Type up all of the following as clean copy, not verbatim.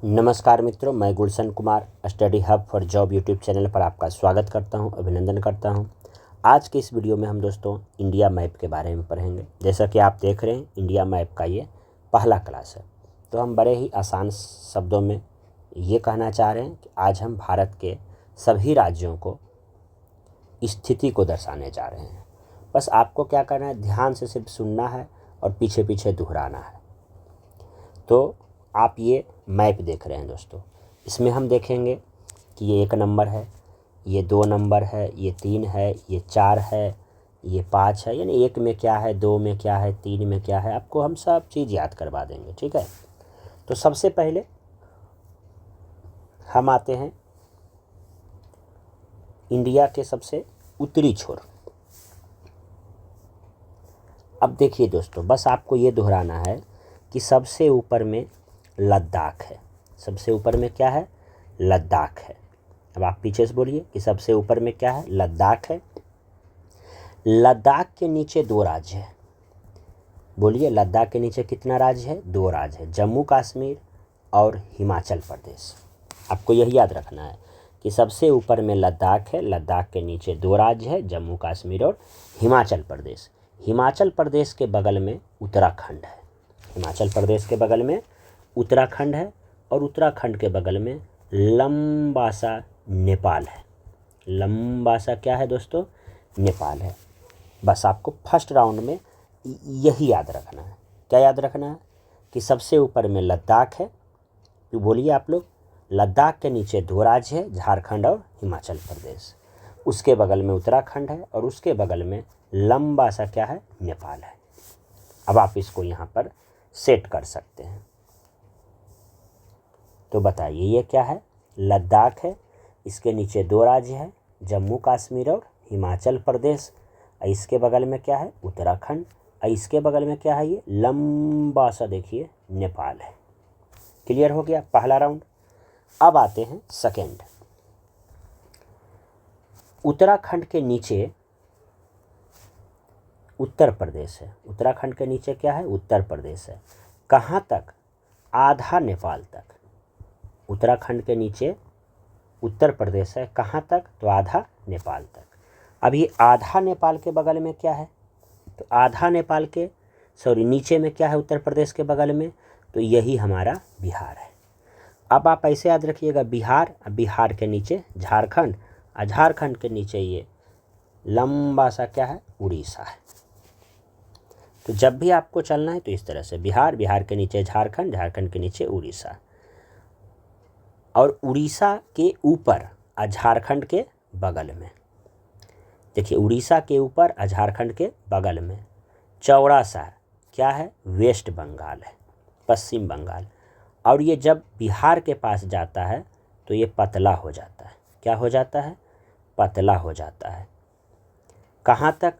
नमस्कार मित्रों, मैं Gulshan Kumar study hub for job YouTube channel पर आपका स्वागत करता हूं, अभिनंदन करता हूं। आज के इस वीडियो में हम दोस्तों इंडिया मैप के बारे में पढ़ेंगे। जैसा कि आप देख रहे हैं, इंडिया मैप का ये पहला क्लास है। तो हम बड़े ही आसान शब्दों में ये कहना चाह रहे हैं कि आज हम भारत के सभी राज्यों को स्थिति को दर्शाने जा रहे हैं। बस आपको क्या करना है, ध्यान से सिर्फ सुनना है और पीछे पीछे दोहराना है। तो आप ये मैप देख रहे हैं दोस्तों, इसमें हम देखेंगे कि ये 1 नंबर है, ये 2 नंबर है, ये 3 है, ये 4 है, ये 5 है। यानी 1 में क्या है, 2 में क्या है, 3 में क्या है, आपको हम सब चीज़ याद करवा देंगे। ठीक है, तो सबसे पहले हम आते हैं इंडिया के सबसे उत्तरी छोर। अब देखिए दोस्तों, बस आपको ये दोहराना है कि सबसे ऊपर में लद्दाख है। सबसे ऊपर में क्या है? लद्दाख है। अब आप पीछे से बोलिए कि सबसे ऊपर में क्या है? लद्दाख है। लद्दाख के नीचे 2 राज्य है। बोलिए, लद्दाख के नीचे कितना राज्य है? 2 राज्य है, जम्मू कश्मीर और हिमाचल प्रदेश। आपको यही याद रखना है कि सबसे ऊपर में लद्दाख है, लद्दाख के नीचे 2 राज्य है, जम्मू कश्मीर और हिमाचल प्रदेश। हिमाचल प्रदेश के बगल में उत्तराखंड है। हिमाचल प्रदेश के बगल में उत्तराखंड है और उत्तराखंड के बगल में लंबा सा नेपाल है। लंबा सा क्या है दोस्तों? नेपाल है। बस आपको फर्स्ट राउंड में यही याद रखना है। क्या याद रखना है? कि सबसे ऊपर में लद्दाख है। तो बोलिए आप लोग, लद्दाख के नीचे 2 राज्य है, झारखंड और हिमाचल प्रदेश। उसके बगल में उत्तराखंड है और उसके बगल में लंबा सा क्या है? नेपाल है। अब आप इसको यहाँ पर सेट कर सकते हैं। तो बताइए, ये क्या है? लद्दाख है, इसके नीचे 2 राज्य है, जम्मू कश्मीर और हिमाचल प्रदेश। इसके बगल में क्या है? उत्तराखंड। इसके बगल में क्या है? ये लंबा सा देखिए नेपाल है। क्लियर हो गया पहला राउंड। अब आते हैं सेकेंड। उत्तराखंड के नीचे उत्तर प्रदेश है। उत्तराखंड के नीचे क्या है? उत्तर प्रदेश है। कहाँ तक? आधा नेपाल तक। उत्तराखंड के नीचे उत्तर प्रदेश है, कहाँ तक? तो आधा नेपाल तक। अब ये आधा नेपाल के बगल में क्या है? तो आधा नेपाल के नीचे में क्या है? उत्तर प्रदेश के बगल में, तो यही हमारा बिहार है। अब आप ऐसे याद रखिएगा, बिहार, बिहार के नीचे झारखंड, और झारखंड के नीचे ये लंबा सा क्या है? उड़ीसा है। तो जब भी आपको चलना है तो इस तरह से, बिहार, बिहार के नीचे झारखंड, झारखंड के नीचे उड़ीसा, और उड़ीसा के ऊपर झारखंड के बगल में। देखिए, उड़ीसा के ऊपर झारखंड के बगल में चौड़ा सा क्या है? वेस्ट बंगाल है, पश्चिम बंगाल। और ये जब बिहार के पास जाता है तो ये पतला हो जाता है। क्या हो जाता है? पतला हो जाता है। कहाँ तक?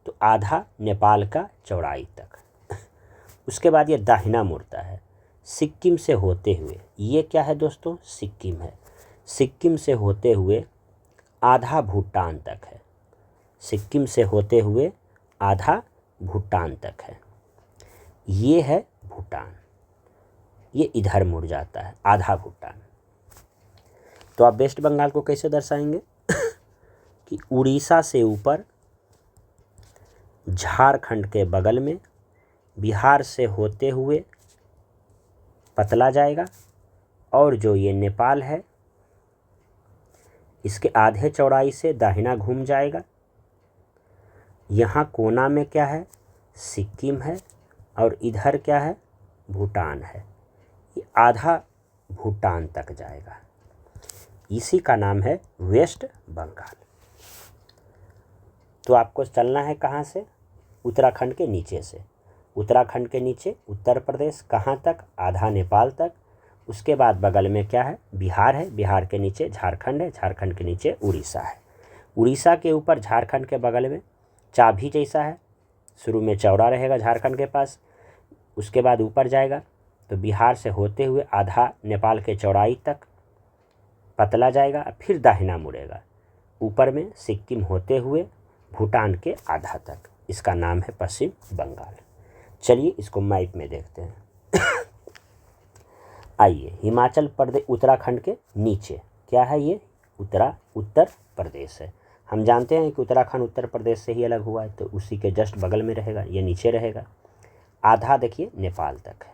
तो आधा नेपाल का चौड़ाई तक। उसके बाद ये दाहिना मुड़ता है सिक्किम से होते हुए। ये क्या है दोस्तों? सिक्किम है। सिक्किम से होते हुए आधा भूटान तक है। सिक्किम से होते हुए आधा भूटान तक है। ये है भूटान। ये इधर मुड़ जाता है, आधा भूटान। तो आप वेस्ट बंगाल को कैसे दर्शाएंगे? कि उड़ीसा से ऊपर, झारखंड के बगल में, बिहार से होते हुए पतला जाएगा, और जो ये नेपाल है इसके आधे चौड़ाई से दाहिना घूम जाएगा। यहाँ कोना में क्या है? सिक्किम है, और इधर क्या है? भूटान है। ये आधा भूटान तक जाएगा। इसी का नाम है वेस्ट बंगाल। तो आपको चलना है कहाँ से? उत्तराखंड के नीचे से। उत्तराखंड के नीचे उत्तर प्रदेश, कहाँ तक? आधा नेपाल तक। उसके बाद बगल में क्या है? बिहार है, बिहार के नीचे झारखंड है, झारखंड के नीचे उड़ीसा है। उड़ीसा के ऊपर झारखंड के बगल में चाबी जैसा है, शुरू में चौड़ा रहेगा झारखंड के पास, उसके बाद ऊपर जाएगा तो बिहार से होते हुए आधा नेपाल के चौड़ाई तक पतला जाएगा, फिर दाहिना मुड़ेगा, ऊपर में सिक्किम होते हुए भूटान के आधा तक। इसका नाम है पश्चिम बंगाल। चलिए इसको मैप में देखते हैं। आइए, हिमाचल प्रदेश उत्तराखंड के नीचे क्या है, ये उत्तर प्रदेश है। हम जानते हैं कि उत्तराखंड उत्तर प्रदेश से ही अलग हुआ है, तो उसी के जस्ट बगल में रहेगा, ये नीचे रहेगा। आधा देखिए नेपाल तक है।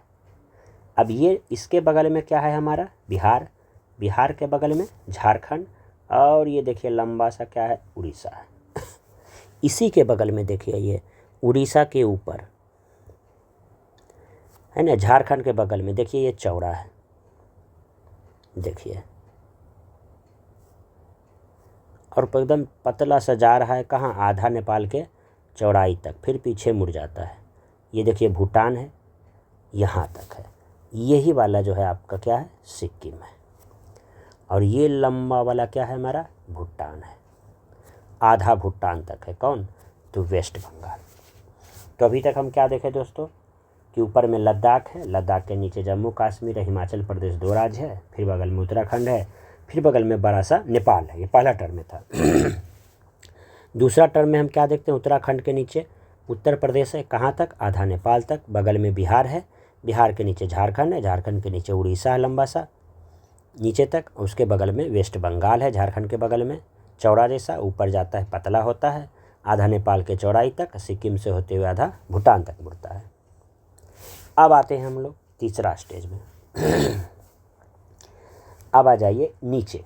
अब ये इसके बगल में क्या है हमारा, बिहार, बिहार के बगल में झारखंड, और ये देखिए लंबा सा क्या है, उड़ीसा है। इसी के बगल में देखिए ये उड़ीसा के ऊपर है ना, झारखंड के बगल में देखिए ये चौड़ा है, देखिए, और एकदम पतला सा जा रहा है कहाँ, आधा नेपाल के चौड़ाई तक, फिर पीछे मुड़ जाता है। ये देखिए भूटान है, यहाँ तक है। यही वाला जो है आपका क्या है, सिक्किम है, और ये लंबा वाला क्या है हमारा, भूटान है। आधा भूटान तक है कौन, तो वेस्ट बंगाल। तो अभी तक हम क्या देखे दोस्तों कि ऊपर में लद्दाख है, लद्दाख के नीचे जम्मू कश्मीर है, हिमाचल प्रदेश 2 राज्य है, फिर बगल में उत्तराखंड है, फिर बगल में बड़ा सा नेपाल है। ये पहला टर्म में था। दूसरा टर्म में हम क्या देखते हैं, उत्तराखंड के नीचे उत्तर प्रदेश है, कहाँ तक, आधा नेपाल तक, बगल में बिहार है, बिहार के नीचे झारखंड है, झारखंड के नीचे उड़ीसा है लंबा सा नीचे तक, उसके बगल में वेस्ट बंगाल है, झारखंड के बगल में चौड़ा जैसा, ऊपर जाता है पतला होता है, आधा नेपाल के चौड़ाई तक, सिक्किम से होते हुए आधा भूटान तक मुड़ता है। अब आते हैं हम लोग तीसरा स्टेज में। अब आ जाइए नीचे,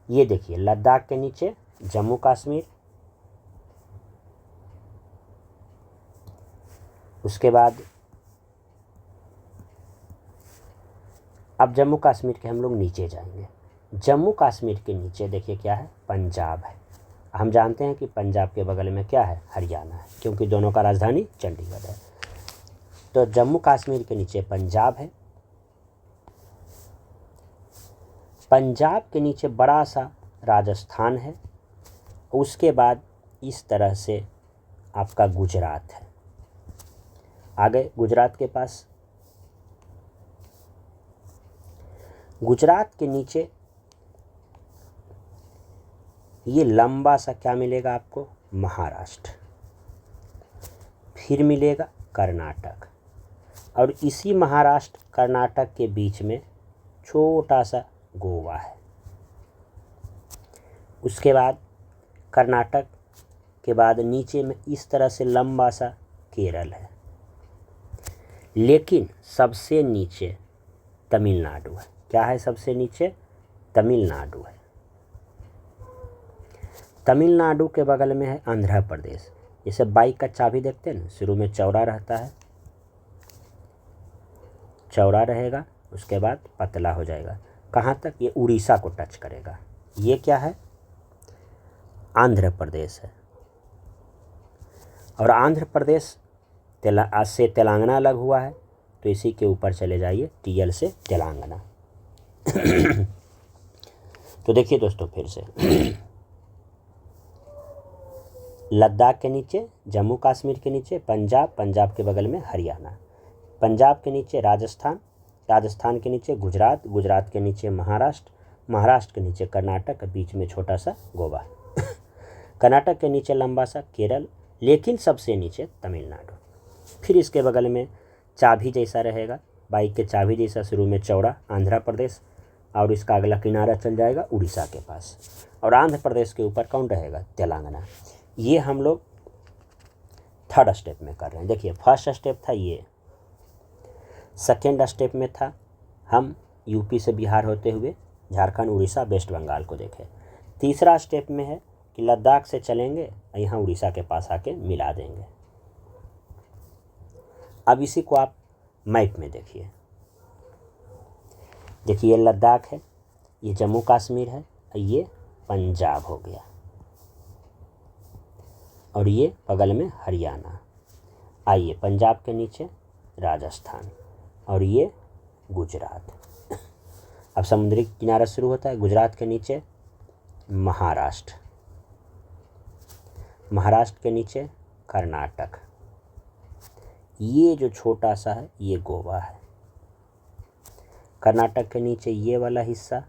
ये देखिए लद्दाख के नीचे जम्मू कश्मीर, उसके बाद अब जम्मू कश्मीर के हम लोग नीचे जाएंगे। जम्मू कश्मीर के नीचे देखिए क्या है, पंजाब है। हम जानते हैं कि पंजाब के बगल में क्या है, हरियाणा है, क्योंकि दोनों का राजधानी चंडीगढ़ है। तो जम्मू कश्मीर के नीचे पंजाब है, पंजाब के नीचे बड़ा सा राजस्थान है, उसके बाद इस तरह से आपका गुजरात है। आगे गुजरात के पास, गुजरात के नीचे ये लंबा सा क्या मिलेगा आपको, महाराष्ट्र, फिर मिलेगा कर्नाटक, और इसी महाराष्ट्र कर्नाटक के बीच में छोटा सा गोवा है। उसके बाद कर्नाटक के बाद नीचे में इस तरह से लंबा सा केरल है, लेकिन सबसे नीचे तमिलनाडु है। क्या है सबसे नीचे, तमिलनाडु है। तमिलनाडु के बगल में है आंध्र प्रदेश। जैसे बाइक का चाबी देखते हैं ना, शुरू में चौड़ा रहता है, चौड़ा रहेगा, उसके बाद पतला हो जाएगा, कहाँ तक, ये उड़ीसा को टच करेगा। ये क्या है, आंध्र प्रदेश है, और आंध्र प्रदेश आज से तेलंगाना अलग हुआ है, तो इसी के ऊपर चले जाइए, TL से तेलंगाना। तो देखिए दोस्तों फिर से, लद्दाख के नीचे जम्मू कश्मीर के नीचे पंजाब, पंजाब के बगल में हरियाणा, पंजाब के नीचे राजस्थान, राजस्थान के नीचे गुजरात, गुजरात के नीचे महाराष्ट्र, महाराष्ट्र के नीचे कर्नाटक, बीच में छोटा सा गोवा, कर्नाटक के नीचे लंबा सा केरल, लेकिन सबसे नीचे तमिलनाडु। फिर इसके बगल में चाबी जैसा रहेगा, बाइक के चाबी जैसा, शुरू में चौड़ा आंध्र प्रदेश, और इसका अगला किनारा चल जाएगा उड़ीसा के पास, और आंध्र प्रदेश के ऊपर कौन रहेगा, तेलंगाना। ये हम लोग थर्ड स्टेप में कर रहे हैं। देखिए फर्स्ट स्टेप था ये, सेकेंड स्टेप में था हम यूपी से बिहार होते हुए झारखंड, उड़ीसा, वेस्ट बंगाल को देखें। तीसरा स्टेप में है कि लद्दाख से चलेंगे, यहाँ उड़ीसा के पास आके मिला देंगे। अब इसी को आप मैप में देखिए, देखिए ये लद्दाख है, ये जम्मू कश्मीर है, ये पंजाब हो गया, और ये बगल में हरियाणा। आइए पंजाब के नीचे राजस्थान, और ये गुजरात। अब समुद्री किनारा शुरू होता है, गुजरात के नीचे महाराष्ट्र, महाराष्ट्र के नीचे कर्नाटक, ये जो छोटा सा है ये गोवा है, कर्नाटक के नीचे ये वाला हिस्सा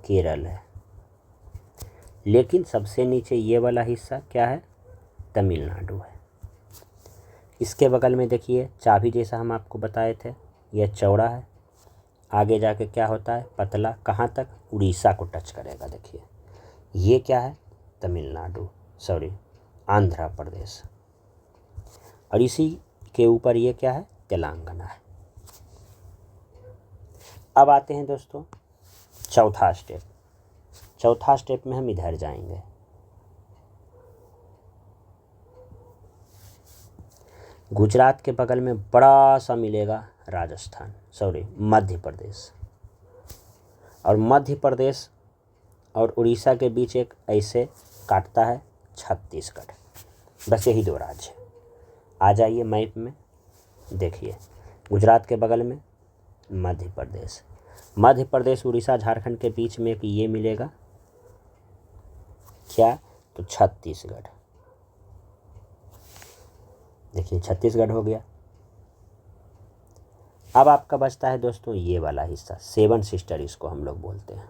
केरल है, लेकिन सबसे नीचे ये वाला हिस्सा क्या है, तमिलनाडु है। इसके बगल में देखिए चाबी जैसा हम आपको बताए थे, यह चौड़ा है, आगे जाके क्या होता है, पतला, कहाँ तक, उड़ीसा को टच करेगा। देखिए ये क्या है, तमिलनाडु, सॉरी आंध्र प्रदेश, और इसी के ऊपर ये क्या है, तेलंगाना है। अब आते हैं दोस्तों चौथा स्टेप। चौथा स्टेप में हम इधर जाएंगे, गुजरात के बगल में बड़ा सा मिलेगा राजस्थान, सॉरी मध्य प्रदेश, और मध्य प्रदेश और उड़ीसा के बीच एक ऐसे काटता है छत्तीसगढ़। बस यही दो राज्य आ जाइए मैप में, देखिए गुजरात के बगल में मध्य प्रदेश, मध्य प्रदेश उड़ीसा झारखंड के बीच में एक ये मिलेगा क्या, तो छत्तीसगढ़। देखिए छत्तीसगढ़ हो गया। अब आपका बचता है दोस्तों ये वाला हिस्सा, सेवन सिस्टर इसको हम लोग बोलते हैं।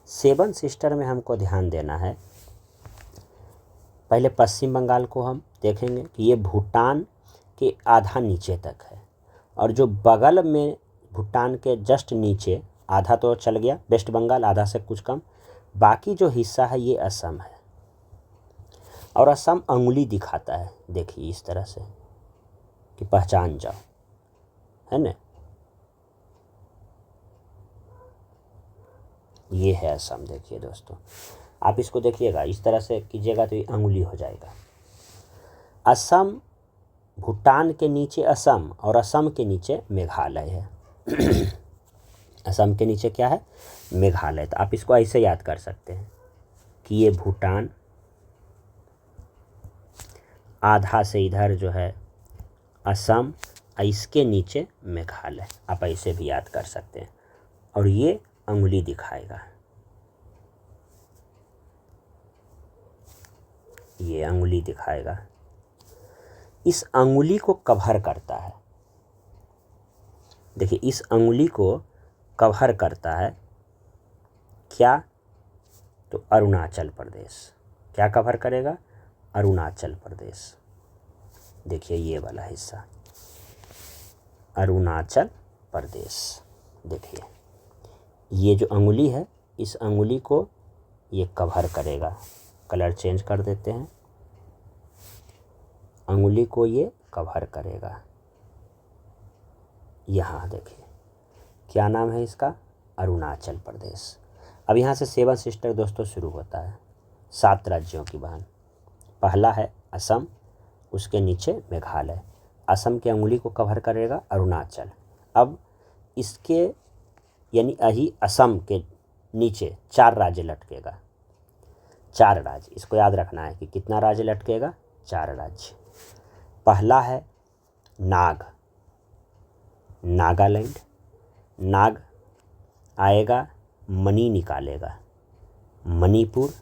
सेवन सिस्टर में हमको ध्यान देना है, पहले पश्चिम बंगाल को हम देखेंगे कि ये भूटान के आधा नीचे तक है, और जो बगल में भूटान के जस्ट नीचे आधा तो चल गया वेस्ट बंगाल, आधा से कुछ कम, बाकी जो हिस्सा है ये असम है, और असम अंगुली दिखाता है, देखिए इस तरह से कि पहचान जाओ, है ना, ये है असम। देखिए दोस्तों आप इसको देखिएगा, इस तरह से कीजिएगा तो ये अंगुली हो जाएगा। असम, भूटान के नीचे असम, और असम के नीचे मेघालय है। असम के नीचे क्या है, मेघालय। तो आप इसको ऐसे याद कर सकते हैं कि ये भूटान, आधा से इधर जो है असम, इसके नीचे मेघालय, आप ऐसे भी याद कर सकते हैं, और ये अंगुली दिखाएगा, ये अंगुली दिखाएगा, इस अंगुली को कवर करता है। देखिए इस अंगुली को कवर करता है क्या, तो अरुणाचल प्रदेश। क्या कवर करेगा, अरुणाचल प्रदेश। देखिए ये वाला हिस्सा अरुणाचल प्रदेश। देखिए ये जो अंगुली है, इस अंगुली को ये कवर करेगा। कलर चेंज कर देते हैं, अंगुली को ये कवर करेगा। यहाँ देखिए क्या नाम है इसका, अरुणाचल प्रदेश। अब यहाँ से सेवन सिस्टर दोस्तों शुरू होता है, 7 राज्यों की बहन। पहला है असम, उसके नीचे मेघालय, असम के अंगुली को कवर करेगा अरुणाचल। अब इसके यानी यही असम के नीचे 4 राज्य लटकेगा, 4 राज्य, इसको याद रखना है कि कितना राज्य लटकेगा, 4 राज्य। पहला है नाग, नागालैंड, नाग आएगा, मणि निकालेगा, मणिपुर,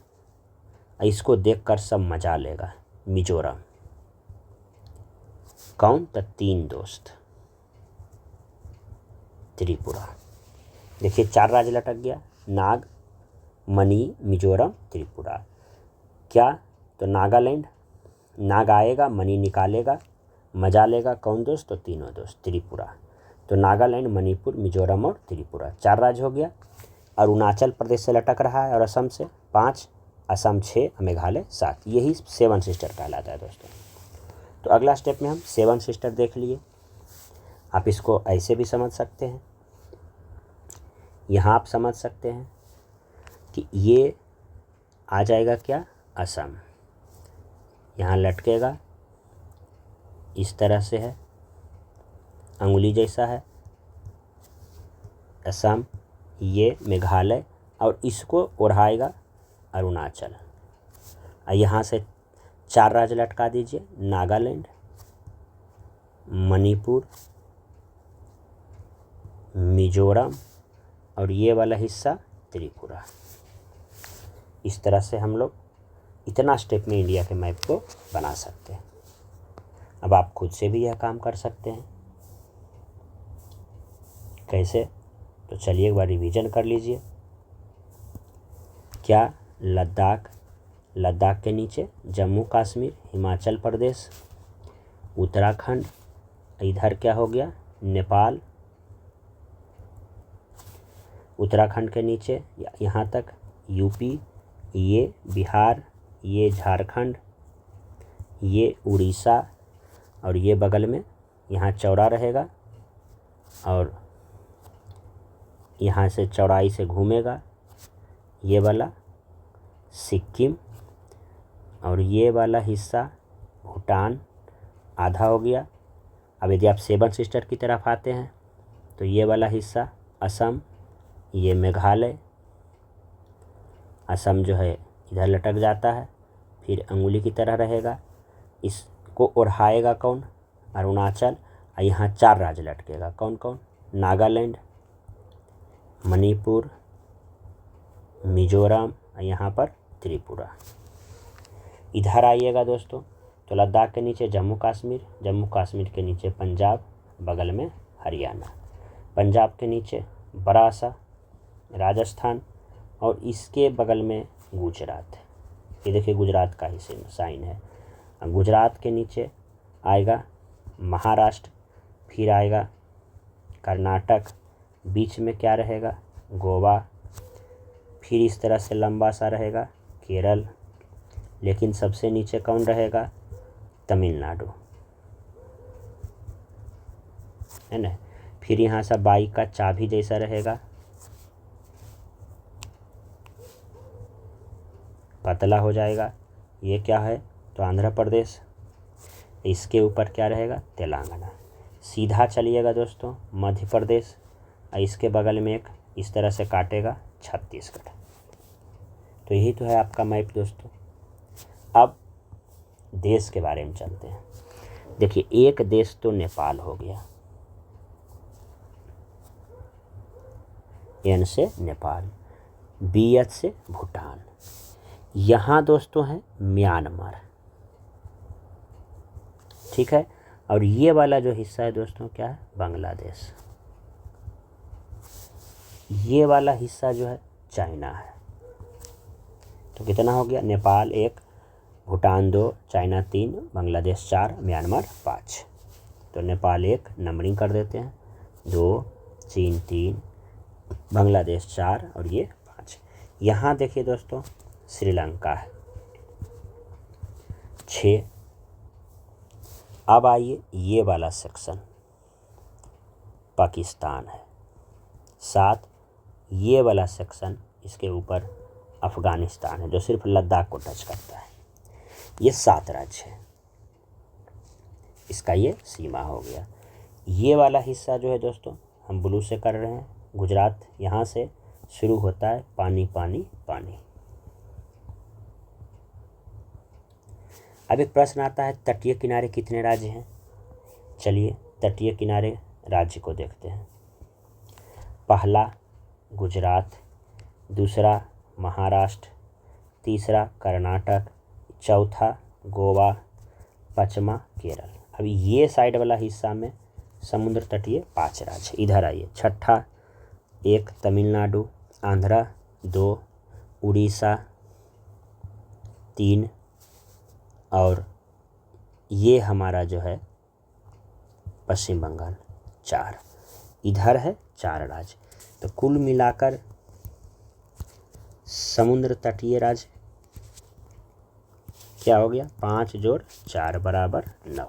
इसको देखकर सब मजा लेगा, मिजोरम। कौन, तो 3 दोस्त, त्रिपुरा। देखिए 4 राज्य लटक गया, नाग, मणि, मिजोरम, त्रिपुरा। क्या, तो नागालैंड, नाग आएगा, मणि निकालेगा, मजा लेगा, कौन दोस्त, तो 3 दोस्त, त्रिपुरा। तो नागालैंड, मणिपुर, मिजोरम और त्रिपुरा, 4 राज्य हो गया। अरुणाचल प्रदेश से लटक रहा है और असम से 5, असम 6, मेघालय 7। यही 7 सिस्टर कहलाता है दोस्तों। तो अगला स्टेप में हम 7 सिस्टर देख लिए। आप इसको ऐसे भी समझ सकते हैं, यहाँ आप समझ सकते हैं कि ये आ जाएगा क्या, असम, यहाँ लटकेगा, इस तरह से है, अंगुली जैसा है, असम, ये मेघालय, और इसको ओढ़ाएगा अरुणाचल। यहाँ से 4 राज्य लटका दीजिए, नागालैंड, मणिपुर, मिजोरम, और ये वाला हिस्सा त्रिपुरा। इस तरह से हम लोग इतना स्टेप में इंडिया के मैप को बना सकते हैं। अब आप खुद से भी यह काम कर सकते हैं। कैसे, तो चलिए एक बार रिवीजन कर लीजिए। क्या, लद्दाख, लद्दाख के नीचे जम्मू कश्मीर, हिमाचल प्रदेश, उत्तराखंड, इधर क्या हो गया, नेपाल, उत्तराखंड के नीचे यहाँ तक यूपी, ये बिहार, ये झारखंड, ये उड़ीसा, और ये बगल में यहाँ चौड़ा रहेगा और यहाँ से चौड़ाई से घूमेगा, ये वाला सिक्किम, और ये वाला हिस्सा भूटान आधा हो गया। अब यदि आप सेवन सिस्टर की तरफ आते हैं तो ये वाला हिस्सा असम, ये मेघालय, असम जो है इधर लटक जाता है, फिर अंगुली की तरह रहेगा, इसको ओढ़ाएगा कौन, अरुणाचल, और यहाँ 4 राज्य लटकेगा, कौन कौन, नागालैंड, मणिपुर, मिजोरम, और यहाँ पर त्रिपुरा। इधर आइएगा दोस्तों तो लद्दाख के नीचे जम्मू कश्मीर, जम्मू कश्मीर के नीचे पंजाब, बगल में हरियाणा, पंजाब के नीचे बड़ा सा राजस्थान, और इसके बगल में गुजरात। ये देखिए गुजरात का ही साइन है। गुजरात के नीचे आएगा महाराष्ट्र, फिर आएगा कर्नाटक, बीच में क्या रहेगा, गोवा, फिर इस तरह से लंबा सा रहेगा केरल, लेकिन सबसे नीचे कौन रहेगा, तमिलनाडु, है ना। फिर यहाँ से बाइक का चाबी जैसा रहेगा, पतला हो जाएगा, ये क्या है तो आंध्र प्रदेश, इसके ऊपर क्या रहेगा, तेलंगाना। सीधा चलिएगा दोस्तों मध्य प्रदेश, और इसके बगल में एक इस तरह से काटेगा छत्तीसगढ़। तो यही तो है आपका मैप दोस्तों। अब देश के बारे में चलते हैं। देखिए एक देश तो नेपाल हो गया, एन से नेपाल, बी एच से भूटान, यहाँ दोस्तों है म्यांमार, ठीक है। और ये वाला जो हिस्सा है दोस्तों क्या है, बांग्लादेश। ये वाला हिस्सा जो है चाइना है। तो कितना हो गया, नेपाल 1, भूटान 2, चाइना 3, बांग्लादेश 4, म्यांमार 5। तो नेपाल 1 नंबरिंग कर देते हैं, 2, चीन 3, बांग्लादेश 4 और ये 5। यहाँ देखिए दोस्तों श्रीलंका है 6। अब आइए ये वाला सेक्शन पाकिस्तान है 7। ये वाला सेक्शन इसके ऊपर अफ़गानिस्तान है जो सिर्फ लद्दाख को टच करता है। ये 7 राज्य है, इसका ये सीमा हो गया। ये वाला हिस्सा जो है दोस्तों हम ब्लू से कर रहे हैं, गुजरात यहाँ से शुरू होता है, पानी पानी पानी। अब एक प्रश्न आता है तटीय किनारे कितने राज्य हैं। चलिए तटीय किनारे राज्य को देखते हैं। पहला गुजरात, दूसरा महाराष्ट्र, तीसरा कर्नाटक, चौथा गोवा, पाँचवा केरल। अभी ये साइड वाला हिस्सा में समुद्र तटीय 5 राज्य। इधर आइए, छठा 1 तमिलनाडु, आंध्रा 2, उड़ीसा 3 और ये हमारा जो है पश्चिम बंगाल 4। इधर है 4 राज्य। तो कुल मिलाकर समुद्र तटीय राज्य क्या हो गया, 5 जोड़ 4 बराबर 9।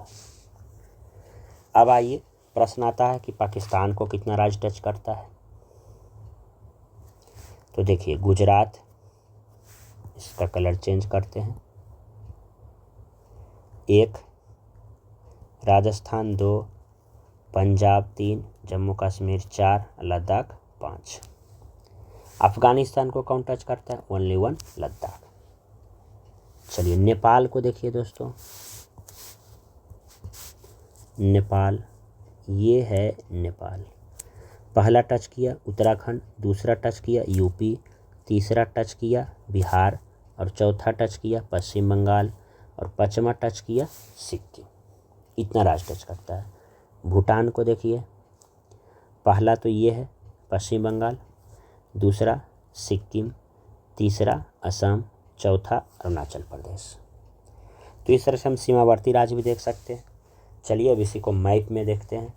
अब आइए प्रश्न आता है कि पाकिस्तान को कितना राज्य टच करता है। तो देखिए गुजरात, इसका कलर चेंज करते हैं, 1, राजस्थान 2, पंजाब 3, जम्मू कश्मीर 4, लद्दाख 5। अफ़गानिस्तान को कौन टच करता है, ओनली 1 लद्दाख। चलिए नेपाल को देखिए दोस्तों, नेपाल ये है नेपाल। पहला टच किया उत्तराखंड, दूसरा टच किया यूपी, तीसरा टच किया बिहार और चौथा टच किया पश्चिम बंगाल और 5वां टच किया सिक्किम। इतना राज्य टच करता है। भूटान को देखिए, पहला तो ये है पश्चिम बंगाल, दूसरा सिक्किम, तीसरा असम, चौथा अरुणाचल प्रदेश। तो इस तरह से हम सीमावर्ती राज्य भी देख सकते हैं। चलिए अब इसी को मैप में देखते हैं।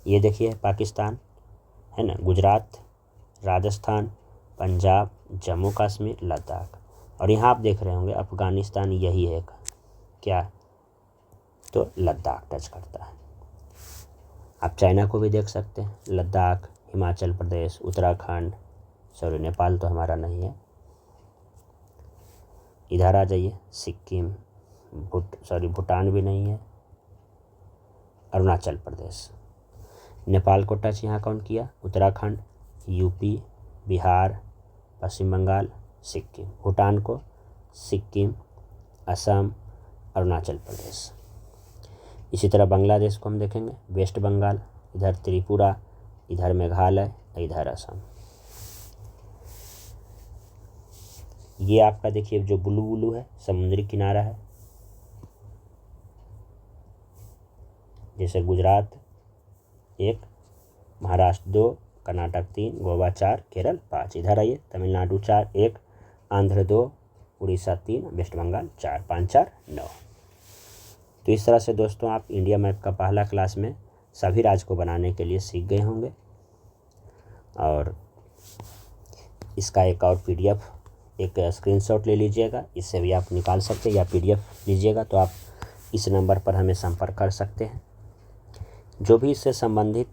ये देखिए पाकिस्तान, है ना, गुजरात, राजस्थान, पंजाब, जम्मू कश्मीर, लद्दाख। और यहाँ आप देख रहे होंगे अफ़गानिस्तान यही है क्या, तो लद्दाख टच करता है। आप चाइना को भी देख सकते हैं, लद्दाख, हिमाचल प्रदेश, उत्तराखंड, सॉरी नेपाल तो हमारा नहीं है। इधर आ जाइए, सिक्किम, भूटान भी नहीं है, अरुणाचल प्रदेश। नेपाल को टच यहाँ कौन किया, उत्तराखंड, यूपी, बिहार, पश्चिम बंगाल, सिक्किम। भूटान को सिक्किम, असम, अरुणाचल प्रदेश। इसी तरह बांग्लादेश को हम देखेंगे, वेस्ट बंगाल, इधर त्रिपुरा, इधर मेघालय, इधर असम। ये आपका देखिए जो ब्लू ब्लू है समुद्री किनारा है, जैसे गुजरात 1, महाराष्ट्र 2, कर्नाटक 3, गोवा 4, केरल 5। इधर आइए, तमिलनाडु 4, 1, आंध्र 2, उड़ीसा 3, वेस्ट बंगाल 4, 5 4 9। तो इस तरह से दोस्तों आप इंडिया मैप का पहला क्लास में सभी राज्य को बनाने के लिए सीख गए होंगे। और इसका एक और PDF एक स्क्रीनशॉट ले लीजिएगा, इससे भी आप निकाल सकते हैं, या PDF लीजिएगा तो आप इस नंबर पर हमें संपर्क कर सकते हैं। जो भी इससे संबंधित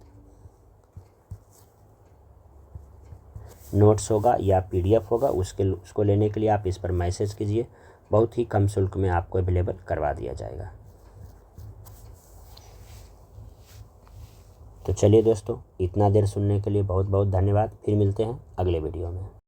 नोट्स होगा या PDF होगा उसको लेने के लिए आप इस पर मैसेज कीजिए, बहुत ही कम शुल्क में आपको अवेलेबल करवा दिया जाएगा। तो चलिए दोस्तों, इतना देर सुनने के लिए बहुत बहुत धन्यवाद। फिर मिलते हैं अगले वीडियो में।